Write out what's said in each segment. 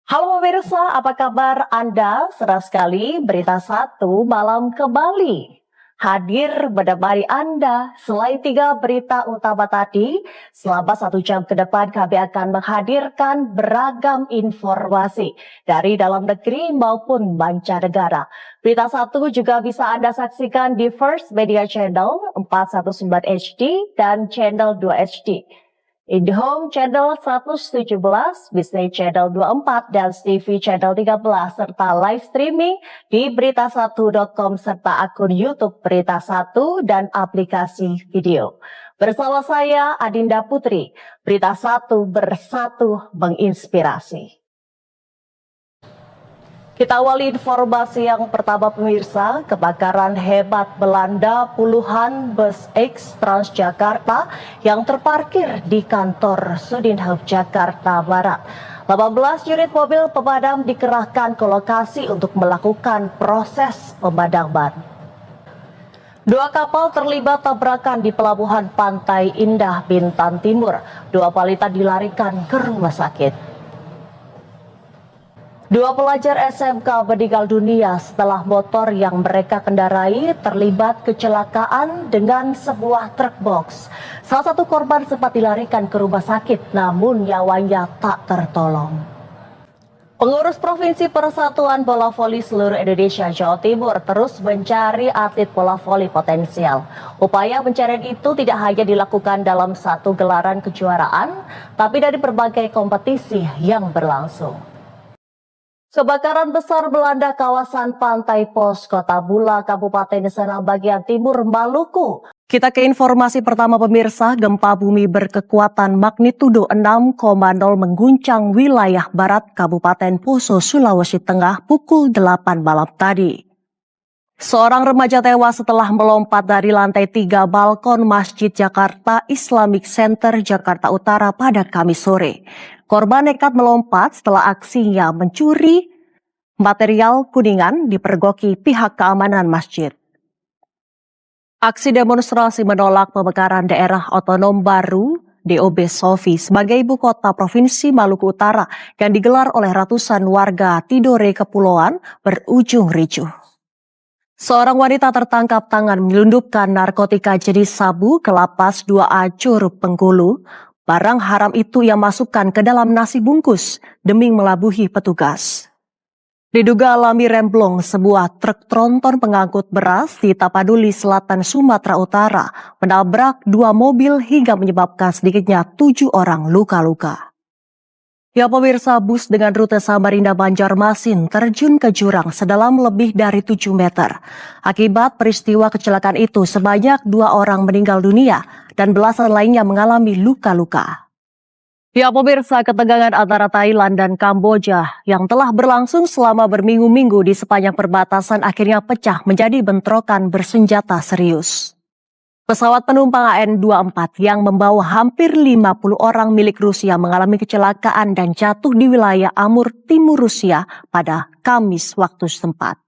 Halo pemirsa, apa kabar Anda? Senang sekali Berita Satu Malam kembali hadir menemani Anda. Selain 3 berita utama tadi, selama 1 jam ke depan kami akan menghadirkan beragam informasi dari dalam negeri maupun mancanegara. Berita Satu juga bisa Anda saksikan di First Media Channel 419 HD dan Channel 2 HD. IndiHome Channel 117, Bisnis Channel 24, dan TV Channel 13, serta live streaming di berita1.com serta akun YouTube Berita 1 dan aplikasi video. Bersama saya Adinda Putri, Berita 1 bersatu menginspirasi. Kita awali informasi yang pertama pemirsa, kebakaran hebat melanda puluhan bus X Transjakarta yang terparkir di kantor Sudinhub Jakarta Barat. 18 unit mobil pemadam dikerahkan ke lokasi untuk melakukan proses pemadaman. 2 kapal terlibat tabrakan di pelabuhan Pantai Indah Bintan Timur. 2 balita dilarikan ke rumah sakit. 2 pelajar SMK meninggal dunia setelah motor yang mereka kendarai terlibat kecelakaan dengan sebuah truk box. Salah satu korban sempat dilarikan ke rumah sakit, namun nyawanya tak tertolong. Pengurus Provinsi Persatuan Bola Voli seluruh Indonesia Jawa Timur terus mencari atlet bola voli potensial. Upaya pencarian itu tidak hanya dilakukan dalam satu gelaran kejuaraan, tapi dari berbagai kompetisi yang berlangsung. Kebakaran besar melanda kawasan Pantai Pos, Kota Bula, Kabupaten Serang bagian timur Maluku. Kita ke informasi pertama pemirsa, gempa bumi berkekuatan magnitudo 6,0 mengguncang wilayah barat Kabupaten Poso, Sulawesi Tengah pukul 8 malam tadi. Seorang remaja tewas setelah melompat dari lantai 3 balkon Masjid Jakarta Islamic Center, Jakarta Utara pada Kamis sore. Korban nekat melompat setelah aksinya mencuri material kuningan dipergoki pihak keamanan masjid. Aksi demonstrasi menolak pemekaran daerah otonom baru DOB Sofi sebagai ibu kota Provinsi Maluku Utara yang digelar oleh ratusan warga Tidore Kepulauan berujung ricuh. Seorang wanita tertangkap tangan menyelundupkan narkotika jenis sabu ke lapas 2A Curug Bengkulu. Barang haram itu ia masukkan ke dalam nasi bungkus demi melabuhi petugas. Diduga alami remblong sebuah truk tronton pengangkut beras di Tapaduli Selatan, Sumatera Utara menabrak 2 mobil hingga menyebabkan sedikitnya 7 orang luka-luka. Ya pemirsa, bus dengan rute Samarinda Banjarmasin terjun ke jurang sedalam lebih dari 7 meter. Akibat peristiwa kecelakaan itu sebanyak 2 orang meninggal dunia dan belasan lainnya mengalami luka-luka. Ya pemirsa, ketegangan antara Thailand dan Kamboja yang telah berlangsung selama berminggu-minggu di sepanjang perbatasan akhirnya pecah menjadi bentrokan bersenjata serius. Pesawat penumpang AN-24 yang membawa hampir 50 orang milik Rusia mengalami kecelakaan dan jatuh di wilayah Amur, Timur Rusia pada Kamis waktu setempat.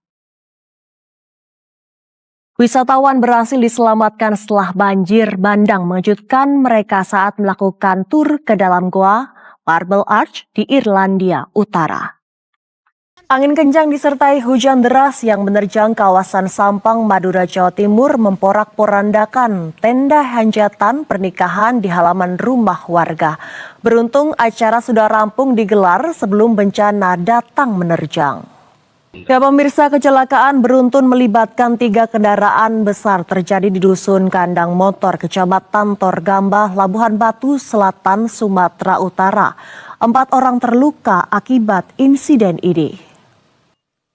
Wisatawan berhasil diselamatkan setelah banjir bandang mengejutkan mereka saat melakukan tur ke dalam goa Marble Arch di Irlandia Utara. Angin kencang disertai hujan deras yang menerjang kawasan Sampang, Madura, Jawa Timur memporak-porandakan tenda hajatan pernikahan di halaman rumah warga. Beruntung acara sudah rampung digelar sebelum bencana datang menerjang. Ya pemirsa, kecelakaan beruntun melibatkan 3 kendaraan besar terjadi di Dusun Kandang Motor, Kecamatan Torgambah, Labuhan Batu Selatan, Sumatera Utara. 4 orang terluka akibat insiden ini.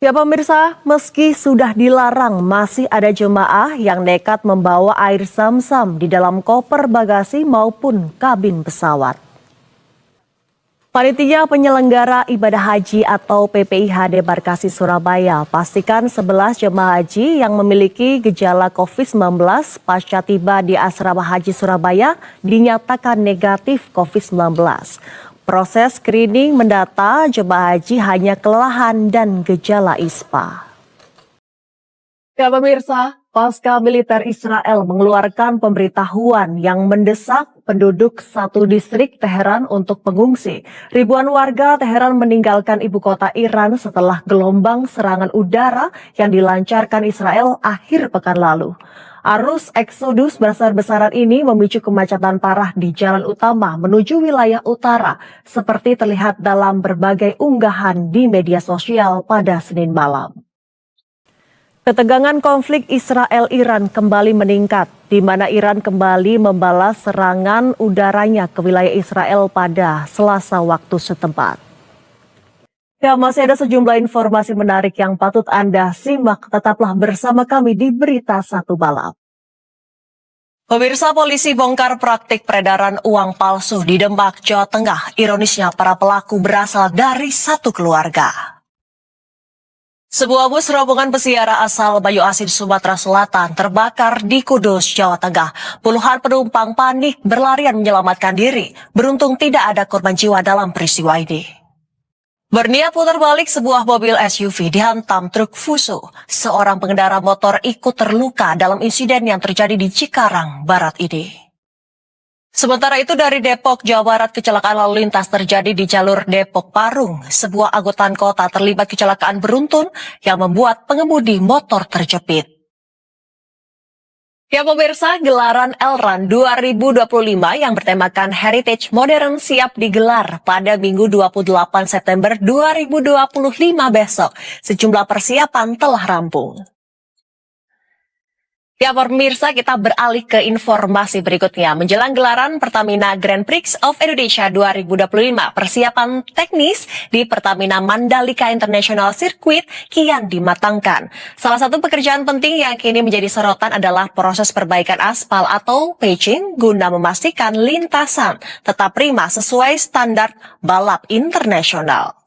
Ya pemirsa, meski sudah dilarang, masih ada jemaah yang nekat membawa air zam-zam di dalam koper bagasi maupun kabin pesawat. Panitia penyelenggara ibadah haji atau PPIH Debarkasi Surabaya pastikan 11 jemaah haji yang memiliki gejala COVID-19 pasca tiba di asrama haji Surabaya dinyatakan negatif COVID-19. Proses screening mendata jemaah haji hanya kelelahan dan gejala ISPA. Ya pemirsa, pasca militer Israel mengeluarkan pemberitahuan yang mendesak penduduk satu distrik Teheran untuk mengungsi. Ribuan warga Teheran meninggalkan ibu kota Iran setelah gelombang serangan udara yang dilancarkan Israel akhir pekan lalu. Arus eksodus besar-besaran ini memicu kemacetan parah di jalan utama menuju wilayah utara, seperti terlihat dalam berbagai unggahan di media sosial pada Senin malam. Ketegangan konflik Israel-Iran kembali meningkat, di mana Iran kembali membalas serangan udaranya ke wilayah Israel pada Selasa waktu setempat. Ya, masih ada sejumlah informasi menarik yang patut Anda simak. Tetaplah bersama kami di Berita Satu Malam. Pemirsa, polisi bongkar praktik peredaran uang palsu di Demak, Jawa Tengah. Ironisnya, para pelaku berasal dari satu keluarga. Sebuah bus rombongan pesiara asal Bayu Asin, Sumatera Selatan terbakar di Kudus, Jawa Tengah. Puluhan penumpang panik berlarian menyelamatkan diri. Beruntung tidak ada korban jiwa dalam peristiwa ini. Berniat putar balik, sebuah mobil SUV dihantam truk Fuso. Seorang pengendara motor ikut terluka dalam insiden yang terjadi di Cikarang Barat ini. Sementara itu dari Depok, Jawa Barat, kecelakaan lalu lintas terjadi di jalur Depok Parung. Sebuah angkutan kota terlibat kecelakaan beruntun yang membuat pengemudi motor terjepit. Ya pemirsa, gelaran Elran 2025 yang bertemakan Heritage Modern siap digelar pada Minggu 28 September 2025 besok. Sejumlah persiapan telah rampung. Ya pemirsa, kita beralih ke informasi berikutnya. Menjelang gelaran Pertamina Grand Prix of Indonesia 2025, persiapan teknis di Pertamina Mandalika International Circuit kian dimatangkan. Salah satu pekerjaan penting yang kini menjadi sorotan adalah proses perbaikan aspal atau patching guna memastikan lintasan tetap prima sesuai standar balap internasional.